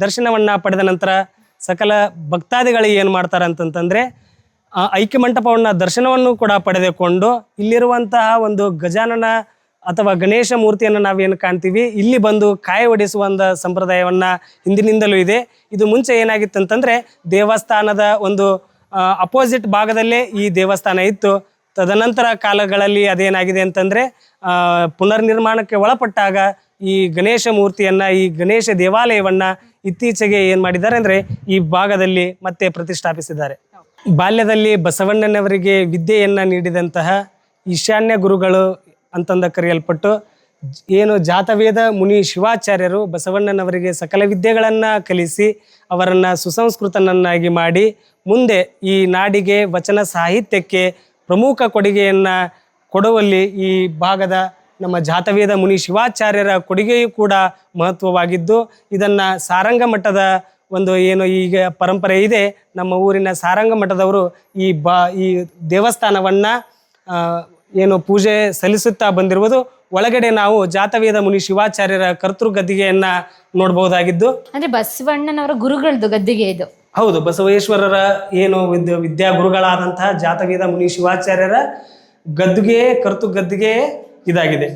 ದರ್ಶನವನ್ನ ಪಡೆದ ನಂತರ ಸಕಲ ಭಕ್ತಾದಿಗಳು ಏನು ಮಾಡ್ತಾರೆ ಅಂತಂತಂದ್ರೆ ಐಕ್ಯ ಮಂಟಪವನ್ನ ದರ್ಶನವನ್ನು ಕೂಡ ಪಡೆದುಕೊಂಡು ಇಲ್ಲಿರುವಂತಹ ಒಂದು ಗಜಾನನ ಅಥವಾ ಗಣೇಶ ಮೂರ್ತಿಯನ್ನು ನಾವೇನು ಕಾಣ್ತೀವಿ ಇಲ್ಲಿ ಬಂದು ಕಾಯಿ ಹೊಡಿಸುವ ಒಂದು ಸಂಪ್ರದಾಯವನ್ನ ಹಿಂದಿನಿಂದಲೂ ಇದೆ. ಇದು ಮುಂಚೆ ಏನಾಗಿತ್ತು ಅಂತಂದ್ರೆ ದೇವಸ್ಥಾನದ ಒಂದು ಅಪೋಸಿಟ್ ಭಾಗದಲ್ಲೇ ಈ ದೇವಸ್ಥಾನ ಇತ್ತು. ತದನಂತರ ಕಾಲಗಳಲ್ಲಿ ಅದೇನಾಗಿದೆ ಅಂತಂದ್ರೆ ಪುನರ್ನಿರ್ಮಾಣಕ್ಕೆ ಒಳಪಟ್ಟಾಗ ಈ ಗಣೇಶ ಮೂರ್ತಿಯನ್ನ ಈ ಗಣೇಶ ದೇವಾಲಯವನ್ನ ಇತ್ತೀಚೆಗೆ ಏನ್ ಮಾಡಿದ್ದಾರೆ ಅಂದ್ರೆ ಈ ಭಾಗದಲ್ಲಿ ಮತ್ತೆ ಪ್ರತಿಷ್ಠಾಪಿಸಿದ್ದಾರೆ. ಬಾಲ್ಯದಲ್ಲಿ ಬಸವಣ್ಣನವರಿಗೆ ವಿದ್ಯೆಯನ್ನ ನೀಡಿದಂತಹ ಈಶಾನ್ಯ ಗುರುಗಳು ಅಂತಂದ ಕರೆಯಲ್ಪಟ್ಟು ಏನು ಜಾತವೇದ ಮುನಿ ಶಿವಾಚಾರ್ಯರು ಬಸವಣ್ಣನವರಿಗೆ ಸಕಲ ವಿದ್ಯೆಗಳನ್ನ ಕಲಿಸಿ ಅವರನ್ನ ಸುಸಂಸ್ಕೃತನನ್ನಾಗಿ ಮಾಡಿ ಮುಂದೆ ಈ ನಾಡಿಗೆ ವಚನ ಸಾಹಿತ್ಯಕ್ಕೆ ಪ್ರಮುಖ ಕೊಡುಗೆಯನ್ನ ಕೊಡುವಲ್ಲಿ ಈ ಭಾಗದ ನಮ್ಮ ಜಾತವೇದ ಮುನಿ ಶಿವಾಚಾರ್ಯರ ಕೊಡುಗೆಯೂ ಕೂಡ ಮಹತ್ವವಾಗಿದ್ದು ಇದನ್ನ ಸಾರಂಗ ಮಠದ ಒಂದು ಏನು ಈಗ ಪರಂಪರೆ ಇದೆ, ನಮ್ಮ ಊರಿನ ಸಾರಂಗ ಮಠದವರು ಈ ದೇವಸ್ಥಾನವನ್ನ ಏನು ಪೂಜೆ ಸಲ್ಲಿಸುತ್ತಾ ಬಂದಿರುವುದು. ಒಳಗಡೆ ನಾವು ಜಾತವೇದ ಮುನಿ ಶಿವಾಚಾರ್ಯರ ಕರ್ತೃ ಗದ್ದಿಗೆಯನ್ನ ನೋಡಬಹುದಾಗಿದ್ದು, ಅಂದ್ರೆ ಬಸವಣ್ಣನವರ ಗುರುಗಳದ್ದು ಗದ್ದಿಗೆ ಇದು. ಹೌದು, ಬಸವೇಶ್ವರರ ಏನು ವಿದ್ಯಾ ಗುರುಗಳಾದಂತಹ ಜಾತವೇದ ಮುನಿ ಶಿವಾಚಾರ್ಯರ ಗದ್ದುಗೆ ಕರ್ತೃ ಗದ್ದಿಗೆ ಇದಾಗಿದೆ.